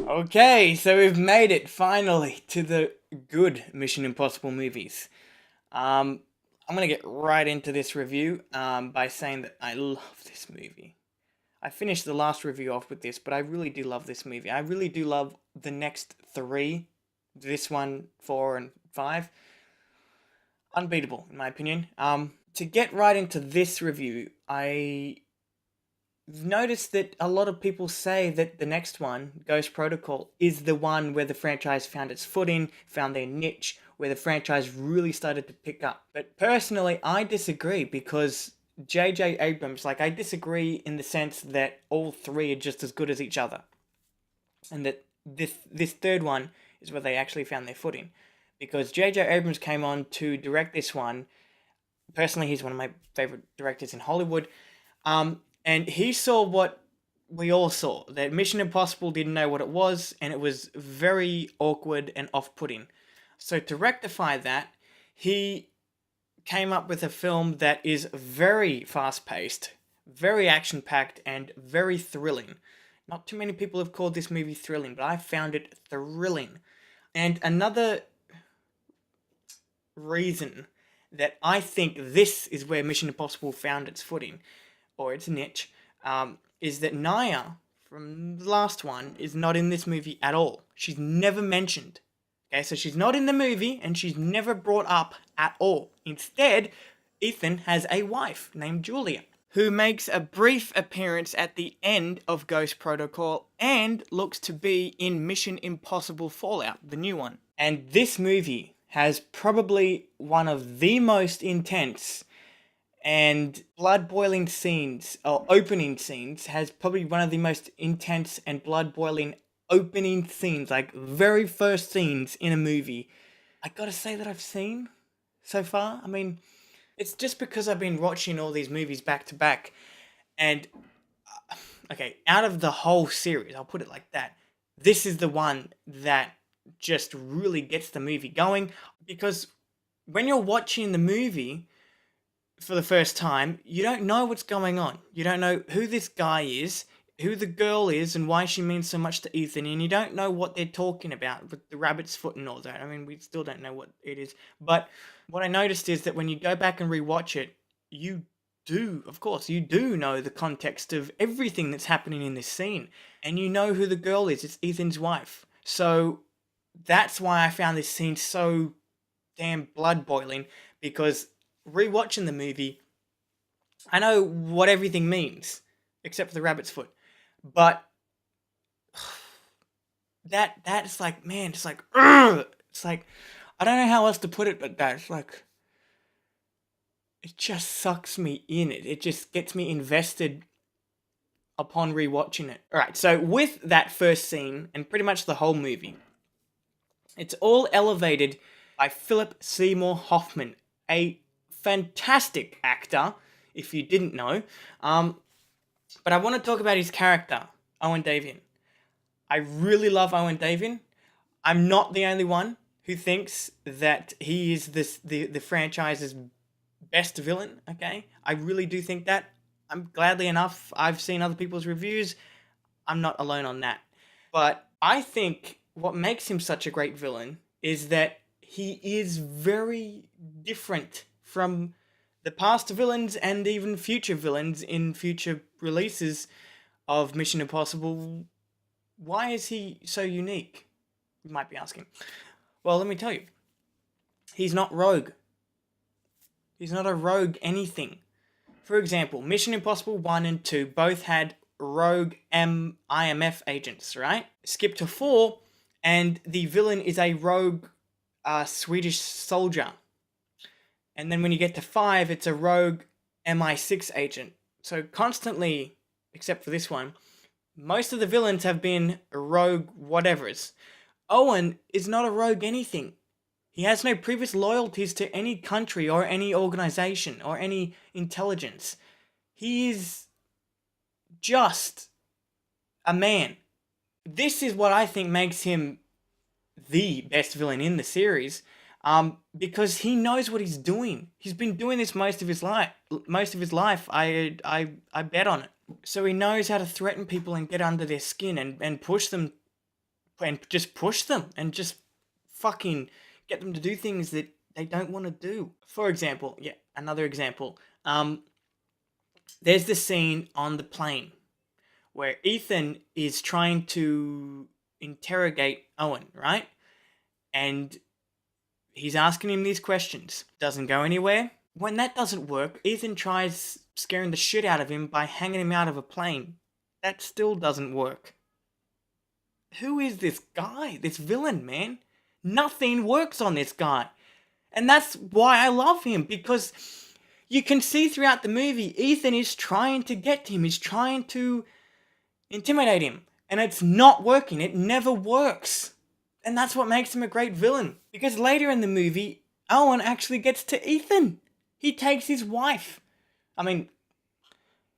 Okay, so we've made it finally to the good Mission Impossible movies. Um, I'm gonna get right into this review by saying that I love this movie. I finished the last review off with this, but I really do love this movie. I really do love the next three, this one, four, and five. Unbeatable, in my opinion. To get right into this review, I noticed that a lot of people say that the next one, Ghost Protocol, is the one where the franchise found its footing, found their niche, where the franchise really started to pick up. But personally, I disagree because J.J. Abrams, I disagree in the sense that all three are just as good as each other. And that this third one is where they actually found their footing. Because J.J. Abrams came on to direct this one. Personally, he's one of my favorite directors in Hollywood. And he saw what we all saw, that Mission Impossible didn't know what it was, and it was very awkward and off-putting. So to rectify that, he came up with a film that is very fast-paced, very action-packed, and very thrilling. Not too many people have called this movie thrilling, but I found it thrilling. And another reason that I think this is where Mission Impossible found its footing, or its niche, is that Naya from the last one is not in this movie at all. She's never mentioned. Okay, so she's not in the movie and she's never brought up at all. Instead, Ethan has a wife named Julia, who makes a brief appearance at the end of Ghost Protocol and looks to be in Mission Impossible Fallout, the new one. And this movie has probably one of the most intense and blood-boiling scenes, or opening scenes, has probably one of the most intense and blood-boiling opening scenes, like very first scenes in a movie I gotta say that I've seen so far. I mean, it's just because I've been watching all these movies back to back, and okay, out of the whole series, I'll put it like that, this is the one that just really gets the movie going, because when you're watching the movie for the first time, you don't know what's going on. You don't know who this guy is, who the girl is, and why she means so much to Ethan, and you don't know what they're talking about with the rabbit's foot and all that. I mean, we still don't know what it is. But what I noticed is that when you go back and rewatch it, you do, of course, you do know the context of everything that's happening in this scene. And you know who the girl is. It's Ethan's wife. So that's why I found this scene so damn blood boiling, because rewatching the movie, I know what everything means, except for the rabbit's foot. But that's like, man, it's like, ugh! It's like, I don't know how else to put it, but that's like, it just sucks me in. It just gets me invested upon rewatching it. Alright, so with that first scene, and pretty much the whole movie, it's all elevated by Philip Seymour Hoffman, a fantastic actor, if you didn't know. But I want to talk about his character, Owen Davian. I really love Owen Davian. I'm not the only one who thinks that he is the franchise's best villain, okay? I really do think that. Gladly enough, I've seen other people's reviews. I'm not alone on that. But I think what makes him such a great villain is that he is very different from the past villains and even future villains in future releases of Mission Impossible. Why is he so unique? You might be asking. Well, let me tell you. He's not rogue. He's not a rogue anything. For example, Mission Impossible 1 and 2 both had rogue IMF agents, right? Skip to 4, and the villain is a rogue Swedish soldier. And then when you get to 5, it's a rogue MI6 agent. So constantly, except for this one, most of the villains have been rogue whatevers. Owen is not a rogue anything. He has no previous loyalties to any country or any organization or any intelligence. He is just a man. This is what I think makes him the best villain in the series, because he knows what he's doing. He's been doing this most of his life. I bet on it. So he knows how to threaten people and get under their skin and push them and just push them and just fucking get them to do things that they don't want to do. For example, yeah, another example. There's this scene on the plane where Ethan is trying to interrogate Owen, right? And he's asking him these questions. Doesn't go anywhere. When that doesn't work, Ethan tries scaring the shit out of him by hanging him out of a plane. That still doesn't work. Who is this guy? This villain, man? Nothing works on this guy. And that's why I love him, because you can see throughout the movie, Ethan is trying to get to him. He's trying to intimidate him. And it's not working. It never works. And that's what makes him a great villain. Because later in the movie, Owen actually gets to Ethan. He takes his wife. I mean,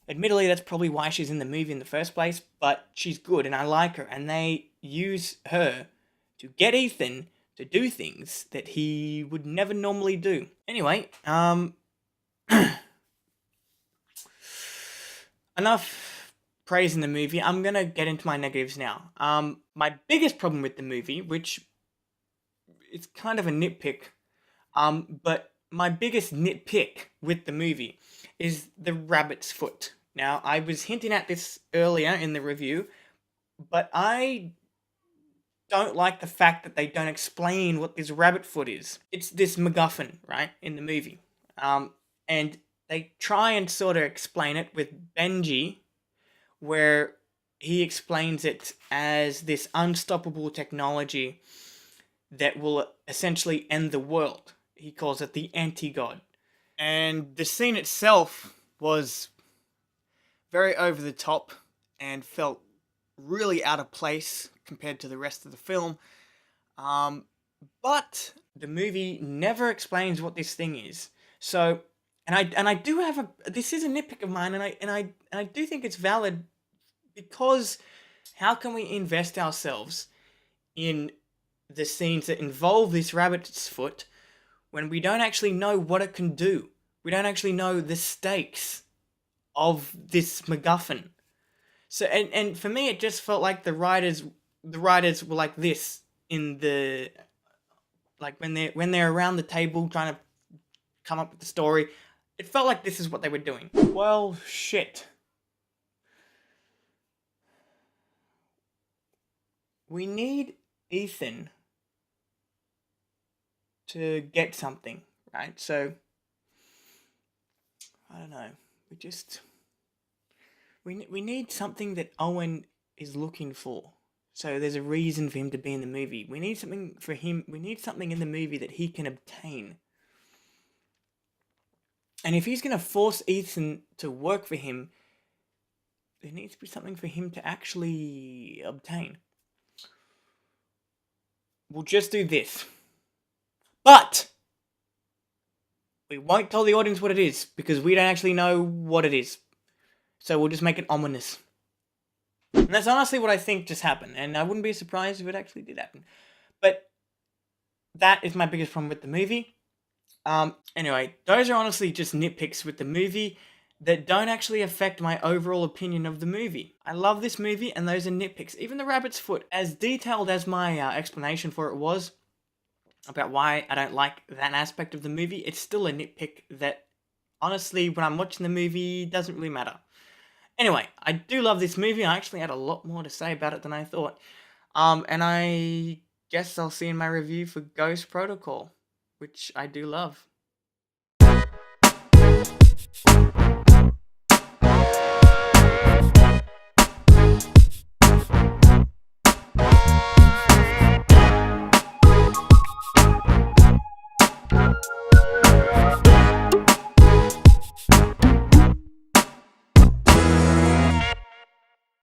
admittedly, that's probably why she's in the movie in the first place, but she's good and I like her. And they use her to get Ethan to do things that he would never normally do. Anyway, enough praising the movie. I'm going to get into my negatives now. My biggest problem with the movie, which it's kind of a nitpick, but my biggest nitpick with the movie is the rabbit's foot. Now, I was hinting at this earlier in the review, but I don't like the fact that they don't explain what this rabbit foot is. It's this MacGuffin, right, in the movie. And they try and sort of explain it with Benji, where he explains it as this unstoppable technology that will essentially end the world. He calls it the anti-god. And the scene itself was very over the top and felt really out of place compared to the rest of the film. But the movie never explains what this thing is. So, and I do have this is a nitpick of mine, and I do think it's valid, because how can we invest ourselves in the scenes that involve this rabbit's foot when we don't actually know what it can do? We don't actually know the stakes of this MacGuffin. So, and for me, it just felt like the writers were like this in the, like when they're around the table trying to come up with the story. It felt like this is what they were doing. Well, shit. We need Ethan to get something, right? So, I don't know. We need something that Owen is looking for. So there's a reason for him to be in the movie. We need something for him. We need something in the movie that he can obtain. And if he's going to force Ethan to work for him, there needs to be something for him to actually obtain. We'll just do this. But we won't tell the audience what it is, because we don't actually know what it is. So we'll just make it ominous. And that's honestly what I think just happened. And I wouldn't be surprised if it actually did happen. But that is my biggest problem with the movie. Anyway, those are honestly just nitpicks with the movie that don't actually affect my overall opinion of the movie. I love this movie, and those are nitpicks. Even the rabbit's foot, as detailed as my explanation for it was, about why I don't like that aspect of the movie, it's still a nitpick that, honestly, when I'm watching the movie, doesn't really matter. Anyway, I do love this movie. I actually had a lot more to say about it than I thought. And I guess I'll see in my review for Ghost Protocol, which I do love.